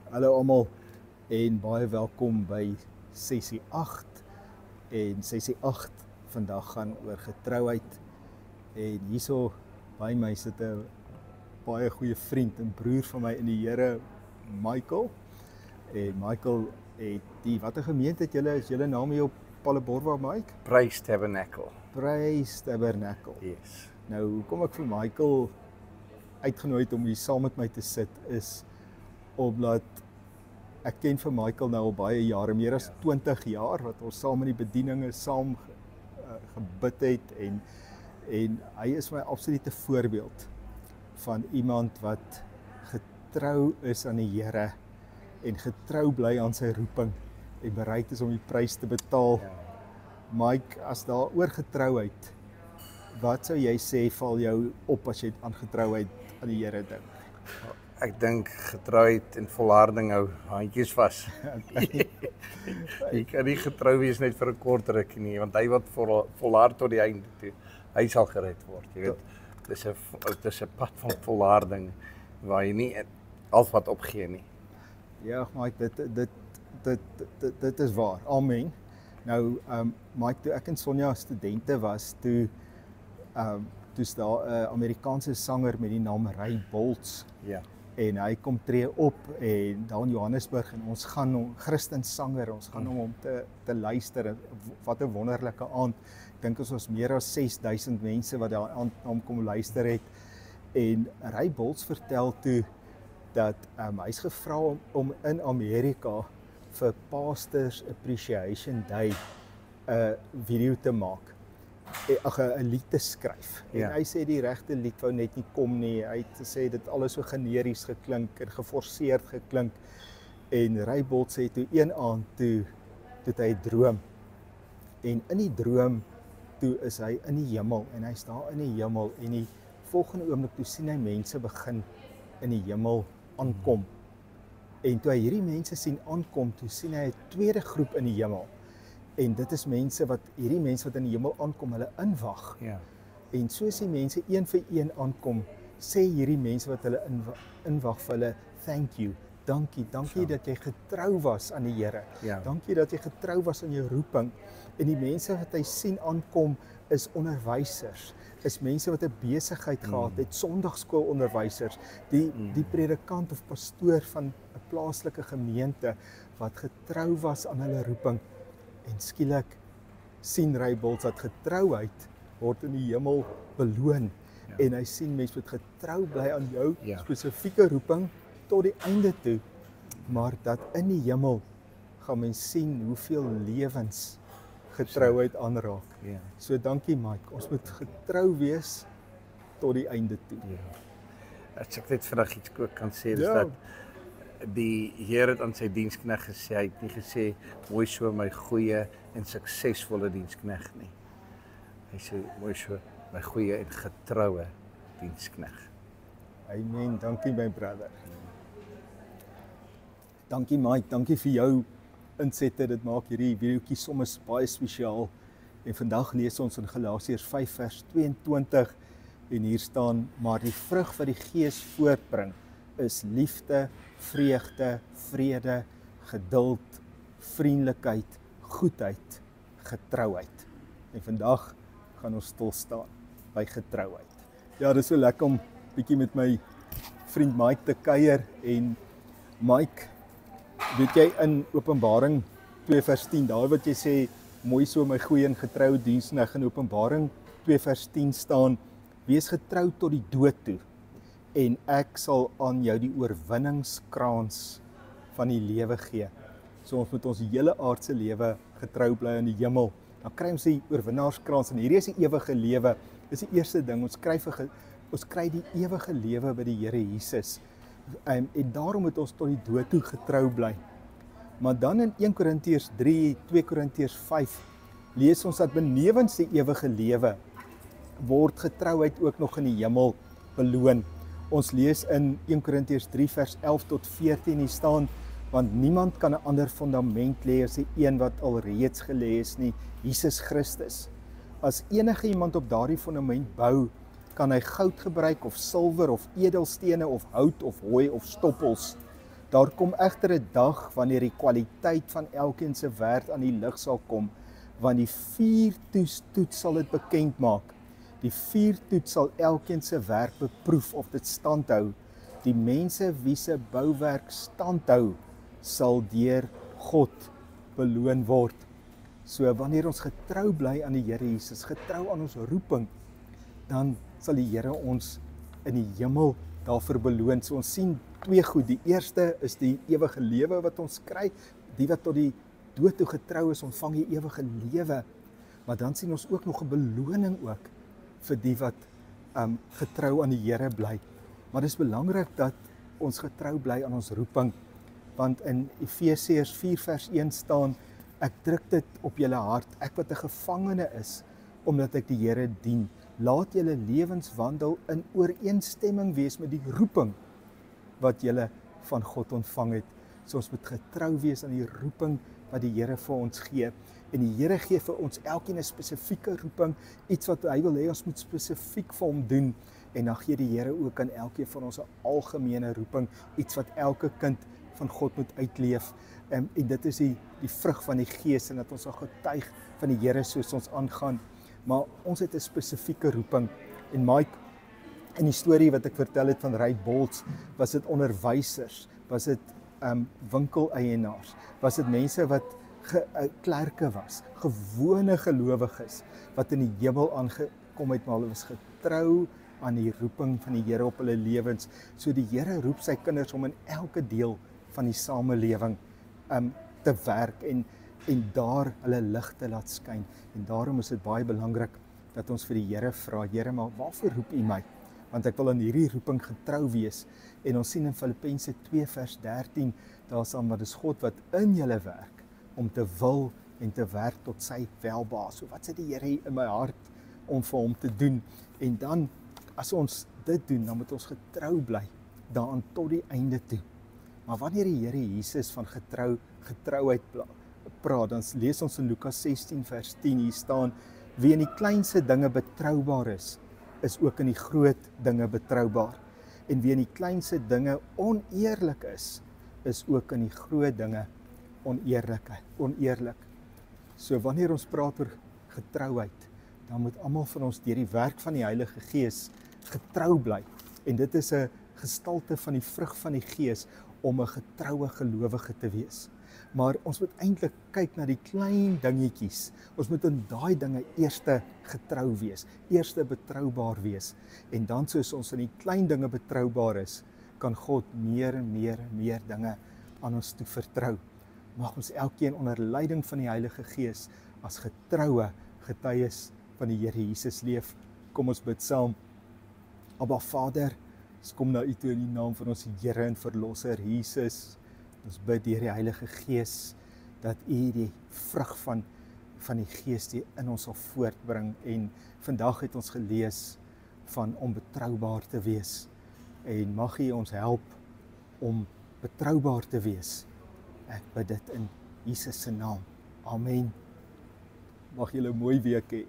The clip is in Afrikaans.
Hallo almal en baie welkom by sessie 8 en sessie 8 vandag gaan oor getrouheid en hierso by my sit 'n baie goeie vriend en broer van my in die Here, Michael. En Michael het watter gemeente het julle, is julle naam hier op Palleborwa, Mike? Praise Tabernacle. Praise Tabernacle. Yes. Nou, hoekom ek vir Michael uitgenooi het om hier saam met my te sit is omdat ek ken vir Michael nou al baie jare, meer as 20 jaar, wat ons saam in die bedieninge saam gebid het en hy is my absolute voorbeeld van iemand wat getrou is aan die Here en getrou bly aan sy roeping en bereid is om die prys te betaal. Ja. Mike, as daar oor getrouheid, wat sou jy sê val jou op as jy aan getrouheid aan die Here dink? Ek dink getrouheid en volharding hou handjies vas. Jy kan nie getrou wees net vir 'n kort rukkie nie, want hy wat volhard tot die einde toe, hy sal gered word. Jy weet, dis 'n pad van volharding waar jy nie al wat opgee nie. Ja, Mike, dit is waar. Amen. Nou, Mike, toe ek en Sonja studente was, toe's daar 'n Amerikaanse sanger met die naam Ray Boltz. Ja. En hy kom tree op en daar in Johannesburg en ons gaan hom, Christen sanger, ons gaan hom te luister. Wat 'n wonderlike aand. Ek dink ons was meer as 6000 mense wat daar aan hom kom luister het. En Ray Boltz vertel toe dat hy's gevra om in Amerika vir Pastors Appreciation Day 'n video te maak. 'n lied te skryf. Ja. En hy sê die regte lied wou net nie kom nie. Hy het gesê dit alles so generies geklink en geforseerd geklink. En Ray Boltz sê toe een aand toe het hy 'n droom. En in die droom toe is hy in die hemel en hy's daar in die hemel en die volgende oomblik toe sien hy mense begin in die hemel aankom. En toe hy hierdie mense sien aankom, toe sien hy 'n tweede groep in die hemel. En dit is hierdie mense wat in die hemel aankom, hulle inwag. Ja. En soos die mense een vir een aankom, sê hierdie mense wat hulle inwag vir hulle, thank you, dankie dat jy getrou was aan die Here. Ja. Dankie dat jy getrou was aan jou roeping. En die mense wat hy sien aankom, is onderwysers, is mense wat 'n besigheid gehad het, sonndagskoolonderwysers, die predikant of pastoor van 'n plaaslike gemeente wat getrou was aan hulle roeping. En skielik sien Ray Boltz dat getrouheid word in die hemel beloon. Ja. En hy sien mense wat getrou bly aan jou spesifieke roeping tot die einde toe. Maar dat in die hemel gaan mens sien hoeveel lewens getrouheid aanraak. Ja. So dankie Mike, ons moet getrou wees tot die einde toe. Ja. As ek net vinnig iets kan sê, is dat die Here het aan sy dienskneg gesê, hy het nie gesê mooi so my goeie en suksesvolle dienskneg nie. Hy sê mooi so my goeie en getroue dienskneg. Amen, dankie my brother. Dankie Mike, dankie vir jou insette, dit maak hierdie videoetjie soms baie spesiaal. En vandag lees ons in Galasiërs 5 vers 22 en hier staan, maar die vrug wat die Gees voortbring is liefde, vreugde, vrede, geduld, vriendelikheid, goedheid, getrouheid. En vandag gaan ons stil staan by getrouheid. Ja, dit is so lekker om bietjie met my vriend Mike te kuier en Mike, weet jy in Openbaring 2 vers 10, daar wat jy sê mooi so my goeie en getroue dienskneg, in Openbaring 2 vers 10 staan, wees getrou tot die dood toe. En ek sal aan jou die oorwinningskrans van die lewe gee. So ons moet ons hele aardse lewe getrou bly aan die hemel. Dan kry ons die oorwinnaarskrans en hierdie is die ewige lewe. Dis die eerste ding, ons kry die ewige lewe by die Here Jesus. En daarom moet ons tot die dood toe getrou bly. Maar dan in 1 Korintiërs 3, 2 Korintiërs 5 lees ons dat benewens die ewige lewe word getrouheid ook nog in die hemel beloon. Ons lees in 1 Korintiërs 3 vers 11 tot 14 hier staan, want niemand kan 'n ander fundament lê as die een wat al reeds gelê is nie, Jesus Christus. As enige iemand op daardie fundament bou, kan hy goud gebruik of silwer of edelstene of hout of hooi of stoppels. Daar kom egter 'n dag wanneer die kwaliteit van elkeen se werk aan die lig sal kom, want die vuurtoets sal dit bekend maak. Die vuurtoets sal elkeen se werk beproef of dit standhou. Die mense wie se bouwerk standhou, sal deur God beloon word. So wanneer ons getrou bly aan die Here Jesus, getrou aan ons roeping, dan sal die Here ons in die hemel daarvoor beloon. So ons sien twee goed. Die eerste is die ewige lewe wat ons kry. Die wat tot die dood toe getrou is, ontvang die ewige lewe. Maar dan sien ons ook nog 'n beloning ook vir die wat getrou aan die Here bly. Maar dit is belangrik dat ons getrou bly aan ons roeping. Want in Efesiërs 4 vers 1 staan, ek druk dit op julle hart, ek wat 'n gevangene is, omdat ek die Here dien. Laat julle lewenswandel in ooreenstemming wees met die roeping wat julle van God ontvang het. So ons moet getrou wees aan die roeping wat die Here vir ons gee. En die Here gee vir ons elkeen 'n spesifieke roeping, iets wat hy wil hê ons moet spesifiek vir hom doen. En dan gee die Here ook aan elkeen van ons 'n algemene roeping, iets wat elke kind van God moet uitleef. En dit is die vrug van die Gees, en dat ons sal getuig van die Here soos ons aangaan. Maar ons het 'n spesifieke roeping. En Mike, in die storie wat ek vertel het van Ray Bolts, was dit onderwysers, was dit winkeleienaars, was dit mense wat klerke was, gewone gelowiges, wat in die hemel aangekom het, maar hulle was getrou aan die roeping van die Here op hulle lewens. So die Here roep sy kinders om in elke deel van die samelewing te werk en daar hulle lig te laat skyn. En daarom is dit baie belangrik dat ons vir die Here vra, Here, maar waarvoor roep U my? Want ek wil aan hierdie roeping getrou wees. En ons sien in Filippense 2 vers 13, daar staan, maar dis God wat in julle werk, om te wil en te werk tot sy welbehae. So wat sit die Here in my hart om vir hom te doen? En dan, as ons dit doen, dan moet ons getrou bly daaraan tot die einde toe. Maar wanneer die Here Jesus van getrouheid praat, dan lees ons in Lukas 16 vers 10, hier staan, wie in die kleinste dinge betroubaar is ook in die groot dinge betroubaar. En wie in die kleinste dinge oneerlik is ook in die groot dinge oneerlik. So wanneer ons praat oor getrouheid, dan moet almal van ons deur die werk van die Heilige Gees getrou bly. En dit is 'n gestalte van die vrug van die Gees om 'n getroue gelowige te wees. Maar ons moet eintlik kyk na die klein dingetjies. Ons moet in daai dinge eerste getrou wees, eerste betroubaar wees. En dan soos ons in die klein dinge betroubaar is, kan God meer en meer dinge aan ons toe vertrou. Mag ons elkeen onder leiding van die Heilige Gees as getroue getuies van die Here Jesus leef. Kom ons bid saam. Abba Vader, ons kom na U toe in die naam van ons Here en Verlosser Jesus. Ons bid deur die Heilige Gees dat U die vrug van die Gees die in ons sal voortbring. En vandag het ons gelees van om betroubaar te wees. En mag U ons help om betroubaar te wees. Ek bid dit in Jesus se naam. Amen. Mag julle 'n mooi week hê.